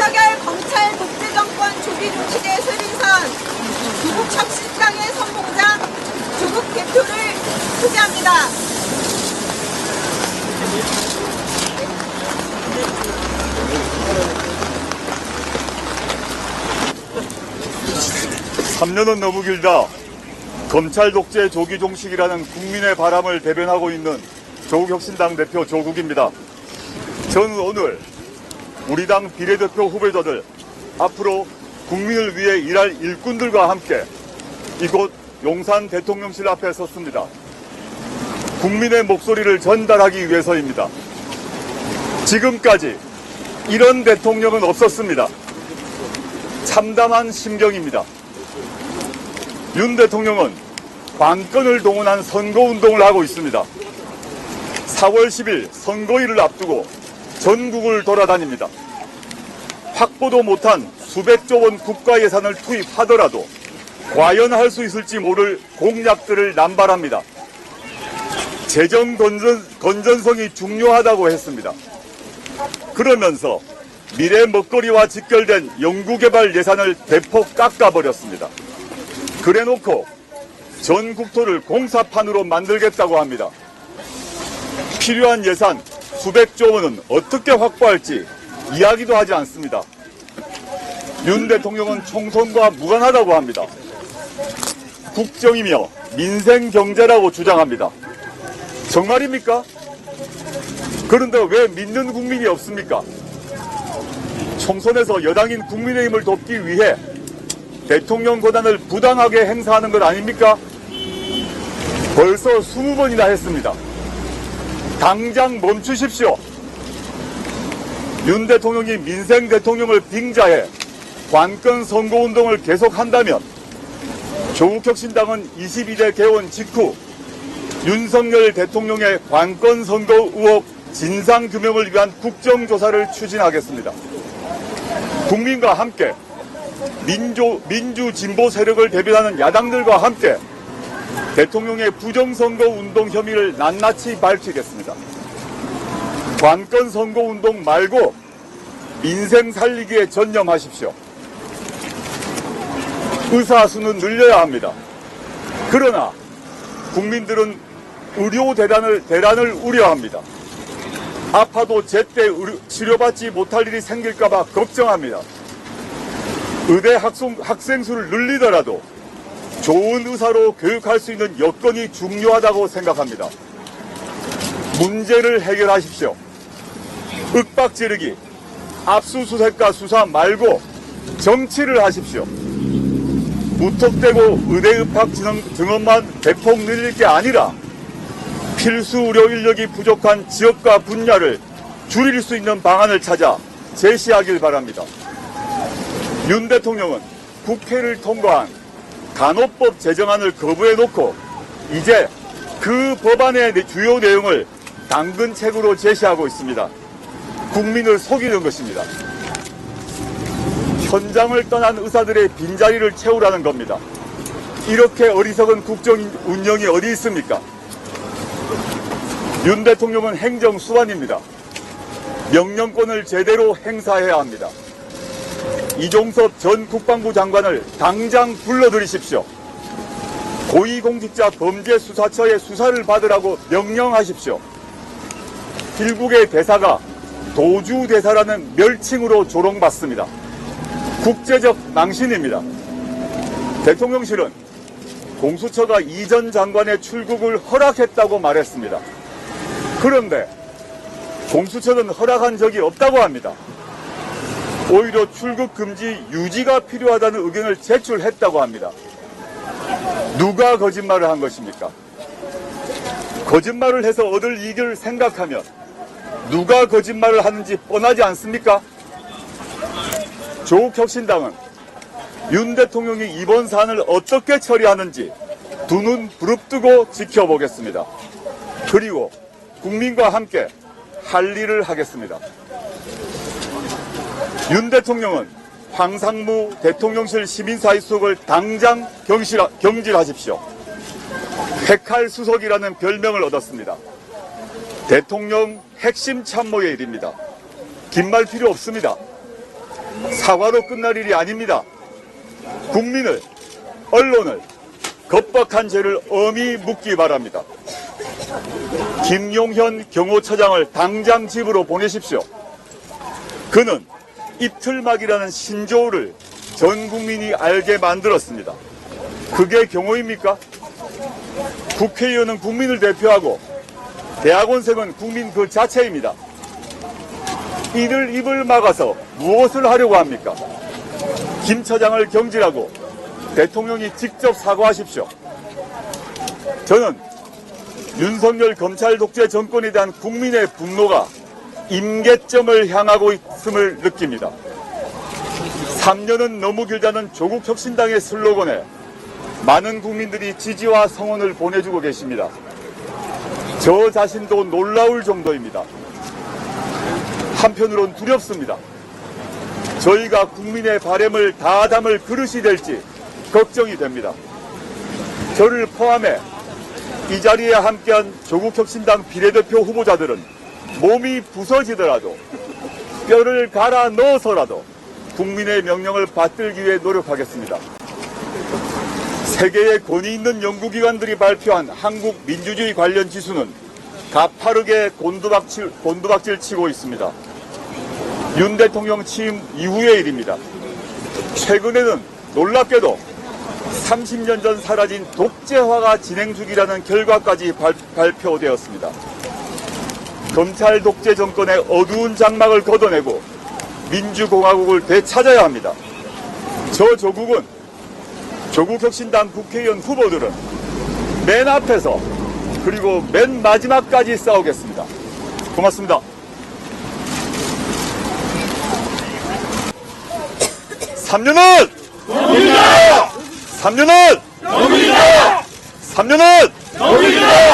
윤석열 검찰 독재정권 조기 중식의 쇄신선 조국 혁신당의 선봉장 조국 대표를 소개합니다. (3년은) 너무 길다. 검찰 독재 조기 종식이라는 국민의 바람을 대변하고 있는 조국혁신당 대표 조국입니다. 저는 오늘 우리 당 비례대표 후보자들, 앞으로 국민을 위해 일할 일꾼들과 함께 이곳 용산 대통령실 앞에 섰습니다. 국민의 목소리를 전달하기 위해서입니다. 지금까지 이런 대통령은 없었습니다. 참담한 심경입니다. 윤 대통령은 관건을 동원한 선거운동을 하고 있습니다. 4월 10일 선거일을 앞두고 전국을 돌아다닙니다. 확보도 못한 수백조 원 국가 예산을 투입하더라도 과연 할 수 있을지 모를 공약들을 남발합니다. 재정 건전성이 중요하다고 했습니다. 그러면서 미래 먹거리와 직결된 연구개발 예산을 대폭 깎아버렸습니다. 그래놓고 전 국토를 공사판으로 만들겠다고 합니다. 필요한 예산 수백조 원은 어떻게 확보할지 이야기도 하지 않습니다. 윤 대통령은 총선과 무관하다고 합니다. 국정이며 민생 경제라고 주장합니다. 정말입니까? 그런데 왜 믿는 국민이 없습니까? 총선에서 여당인 국민의힘을 돕기 위해 대통령 권한을 부당하게 행사하는 것 아닙니까? 벌써 20번이나 했습니다. 당장 멈추십시오. 윤 대통령이 민생 대통령을 빙자해 관건 선거운동을 계속한다면 조국혁신당은 22대 개원 직후 윤석열 대통령의 관건 선거 의혹 진상규명을 위한 국정조사를 추진하겠습니다. 국민과 함께 민주 진보 세력을 대변하는 야당들과 함께 대통령의 부정선거 운동 혐의를 낱낱이 밝히겠습니다. 관건 선거 운동 말고 민생 살리기에 전념하십시오. 의사 수는 늘려야 합니다. 그러나 국민들은 의료 대란을 우려합니다. 아파도 제때 치료받지 못할 일이 생길까봐 걱정합니다. 의대 학생 수를 늘리더라도 좋은 의사로 교육할 수 있는 여건이 중요하다고 생각합니다. 문제를 해결하십시오. 윽박 지르기, 압수수색과 수사 말고 정치를 하십시오. 무턱대고 의대 입학 증원만 대폭 늘릴 게 아니라 필수 의료 인력이 부족한 지역과 분야를 줄일 수 있는 방안을 찾아 제시하길 바랍니다. 윤 대통령은 국회를 통과한 간호법 제정안을 거부해놓고 이제 그 법안의 주요 내용을 당근책으로 제시하고 있습니다. 국민을 속이는 것입니다. 현장을 떠난 의사들의 빈자리를 채우라는 겁니다. 이렇게 어리석은 국정 운영이 어디 있습니까? 윤 대통령은 행정수반입니다. 명령권을 제대로 행사해야 합니다. 이종섭 전 국방부 장관을 당장 불러들이십시오. 고위공직자 범죄수사처의 수사를 받으라고 명령하십시오. 필국의 대사가 도주대사라는 멸칭으로 조롱받습니다. 국제적 망신입니다. 대통령실은 공수처가 이 전 장관의 출국을 허락했다고 말했습니다. 그런데 공수처는 허락한 적이 없다고 합니다. 오히려 출국 금지 유지가 필요하다는 의견을 제출했다고 합니다. 누가 거짓말을 한 것입니까? 거짓말을 해서 얻을 이익을 생각하면 누가 거짓말을 하는지 뻔하지 않습니까? 조국혁신당은 윤 대통령이 이번 사안을 어떻게 처리하는지 두 눈 부릅뜨고 지켜보겠습니다. 그리고 국민과 함께 할 일을 하겠습니다. 윤 대통령은 황상무 대통령실 시민사회 수석을 당장 경질하십시오. 핵칼 수석이라는 별명을 얻었습니다. 대통령 핵심 참모의 일입니다. 긴 말 필요 없습니다. 사과로 끝날 일이 아닙니다. 국민을, 언론을 겁박한 죄를 엄히 묻기 바랍니다. 김용현 경호처장을 당장 집으로 보내십시오. 그는 입틀막이라는 신조어를 전 국민이 알게 만들었습니다. 그게 경호입니까? 국회의원은 국민을 대표하고 대학원생은 국민 그 자체입니다. 이들 입을 막아서 무엇을 하려고 합니까? 김 처장을 경질하고 대통령이 직접 사과하십시오. 저는 윤석열 검찰 독재 정권에 대한 국민의 분노가 임계점을 향하고 있음을 느낍니다. 3년은 너무 길다는 조국혁신당의 슬로건에 많은 국민들이 지지와 성원을 보내주고 계십니다. 저 자신도 놀라울 정도입니다. 한편으론 두렵습니다. 저희가 국민의 바램을 다 담을 그릇이 될지 걱정이 됩니다. 저를 포함해 이 자리에 함께한 조국혁신당 비례대표 후보자들은 몸이 부서지더라도 뼈를 갈아 넣어서라도 국민의 명령을 받들기 위해 노력하겠습니다. 세계의 권위 있는 연구기관들이 발표한 한국 민주주의 관련 지수는 가파르게 곤두박질 치고 있습니다. 윤 대통령 취임 이후의 일입니다. 최근에는 놀랍게도 30년 전 사라진 독재화가 진행 중이라는 결과까지 발표되었습니다. 검찰 독재 정권의 어두운 장막을 걷어내고 민주공화국을 되찾아야 합니다. 저 조국은 조국혁신당 국회의원 후보들은 맨 앞에서 그리고 맨 마지막까지 싸우겠습니다. 고맙습니다. 3년은! 정의다! 3년은! 정의다! 3년은! 정의다!